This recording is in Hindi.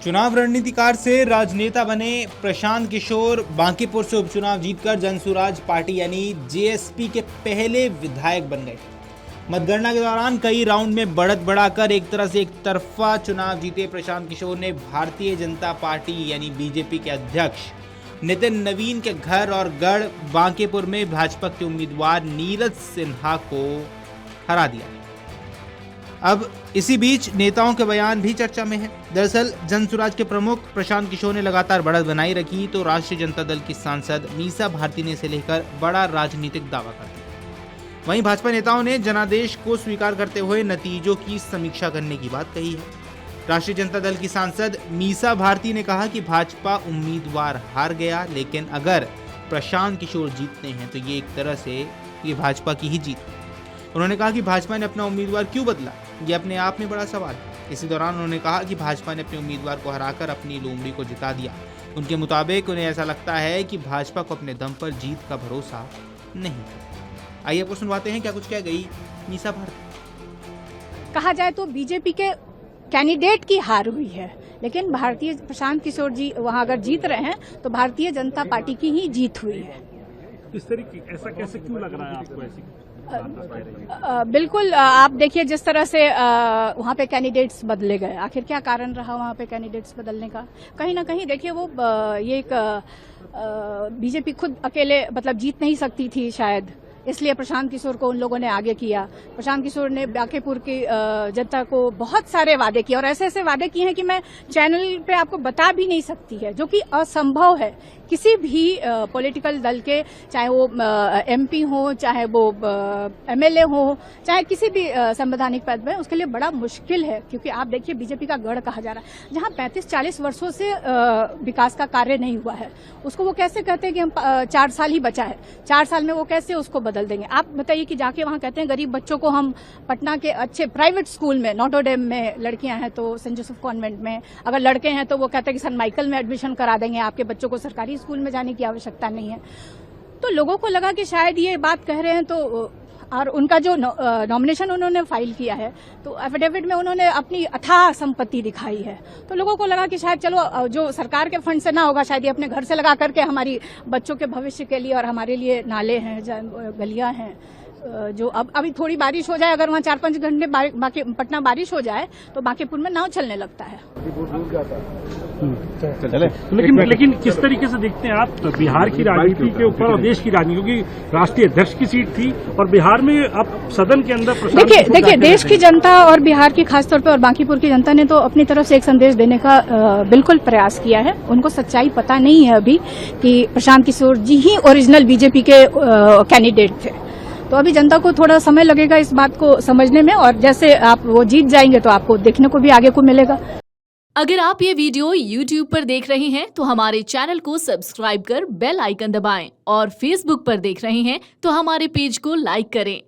चुनाव रणनीतिकार से राजनेता बने प्रशांत किशोर बांकीपुर से उपचुनाव जीतकर जनसुराज पार्टी यानी जेएसपी के पहले विधायक बन गए। मतगणना के दौरान कई राउंड में बढ़त बढ़ाकर एक तरह से एक तरफा चुनाव जीते प्रशांत किशोर ने भारतीय जनता पार्टी यानी बीजेपी के अध्यक्ष नितिन नवीन के घर और गढ़ बांकीपुर में भाजपा के उम्मीदवार नीरज सिन्हा को हरा दिया। अब इसी बीच नेताओं के बयान भी चर्चा में है। दरअसल जनसुराज के प्रमुख प्रशांत किशोर ने लगातार बढ़त बनाई रखी तो राष्ट्रीय जनता दल की सांसद मीसा भारती ने इसे लेकर बड़ा राजनीतिक दावा कर दिया। वहीं भाजपा नेताओं ने जनादेश को स्वीकार करते हुए नतीजों की समीक्षा करने की बात कही है। राष्ट्रीय जनता दल की सांसद मीसा भारती ने कहा कि भाजपा उम्मीदवार हार गया, लेकिन अगर प्रशांत किशोर जीतते हैं तो ये एक तरह से ये भाजपा की ही जीत है। उन्होंने कहा कि भाजपा ने अपना उम्मीदवार क्यों बदला, ये अपने आप में बड़ा सवाल है। इसी दौरान उन्होंने कहा कि भाजपा ने अपने उम्मीदवार को हराकर अपनी लोमड़ी को जिता दिया। उनके मुताबिक उन्हें ऐसा लगता है कि भाजपा को अपने दम पर जीत का भरोसा नहीं है। आइए आपको सुनवाते हैं क्या कुछ कह गई मीसा भारती। कहा जाए तो बीजेपी के कैंडिडेट की हार हुई है, लेकिन भारतीय प्रशांत किशोर जी वहां अगर जीत रहे हैं तो भारतीय जनता पार्टी की ही जीत हुई है। इस तरीके ऐसा कैसे क्यों लग रहा है आपको? ऐसी बिल्कुल, आप देखिए जिस तरह से वहाँ पे कैंडिडेट्स बदले गए, आखिर क्या कारण रहा वहाँ पे कैंडिडेट्स बदलने का? कहीं ना कहीं देखिए वो ये एक बीजेपी खुद अकेले मतलब जीत नहीं सकती थी शायद, इसलिए प्रशांत किशोर को उन लोगों ने आगे किया। प्रशांत किशोर ने बांकीपुर की जनता को बहुत सारे वादे किए और ऐसे ऐसे वादे किए हैं कि मैं चैनल पे आपको बता भी नहीं सकती है, जो कि असंभव है। किसी भी पॉलिटिकल दल के, चाहे वो एमपी हो, चाहे वो एमएलए हो, चाहे किसी भी संवैधानिक पद में, उसके लिए बड़ा मुश्किल है। क्योंकि आप देखिए बीजेपी का गढ़ कहा जा रहा है, जहां 35-40 वर्षों से विकास का कार्य नहीं हुआ है, उसको वो कैसे कहते हैं कि हम 4 साल ही बचा है, 4 साल में वो कैसे उसको बदल देंगे? आप बताइए कि जाके वहां कहते हैं गरीब बच्चों को हम पटना के अच्छे प्राइवेट स्कूल में, नोटरडेम में लड़कियां हैं तो सेंट जोसेफ कॉन्वेंट में, अगर लड़के हैं तो वो कहते हैं कि सन माइकल में एडमिशन करा देंगे, आपके बच्चों को सरकारी स्कूल में जाने की आवश्यकता नहीं है। तो लोगों को लगा कि शायद ये बात कह रहे हैं, तो और उनका जो नॉमिनेशन उन्होंने फाइल किया है तो एफिडेविट में उन्होंने अपनी अथाह संपत्ति दिखाई है, तो लोगों को लगा कि शायद चलो जो सरकार के फंड से ना होगा, शायद ये अपने घर से लगा करके हमारी बच्चों के भविष्य के लिए और हमारे लिए नाले हैं, गलियां हैं, जो अब अभी थोड़ी बारिश हो जाए, अगर वहाँ 4-5 घंटे बाकी पटना बारिश हो जाए तो बांकीपुर में नाव चलने लगता है। लेकिन किस तरीके से देखते हैं आप बिहार की राजनीति के ऊपर और देश की राजनीति, क्योंकि राष्ट्रीय अध्यक्ष की सीट थी और बिहार में अब सदन के अंदर देखिए देश की जनता और बिहार की खासतौर पर और बांकीपुर की जनता ने तो अपनी तरफ से एक संदेश देने का बिल्कुल प्रयास किया है। उनको सच्चाई पता नहीं है अभी कि प्रशांत किशोर जी ही ओरिजिनल बीजेपी के कैंडिडेट थे, तो अभी जनता को थोड़ा समय लगेगा इस बात को समझने में, और जैसे आप वो जीत जाएंगे तो आपको देखने को भी आगे को मिलेगा। अगर आप ये वीडियो YouTube पर देख रहे हैं तो हमारे चैनल को सब्सक्राइब कर बेल आइकन दबाएं, और Facebook पर देख रहे हैं तो हमारे पेज को लाइक करें।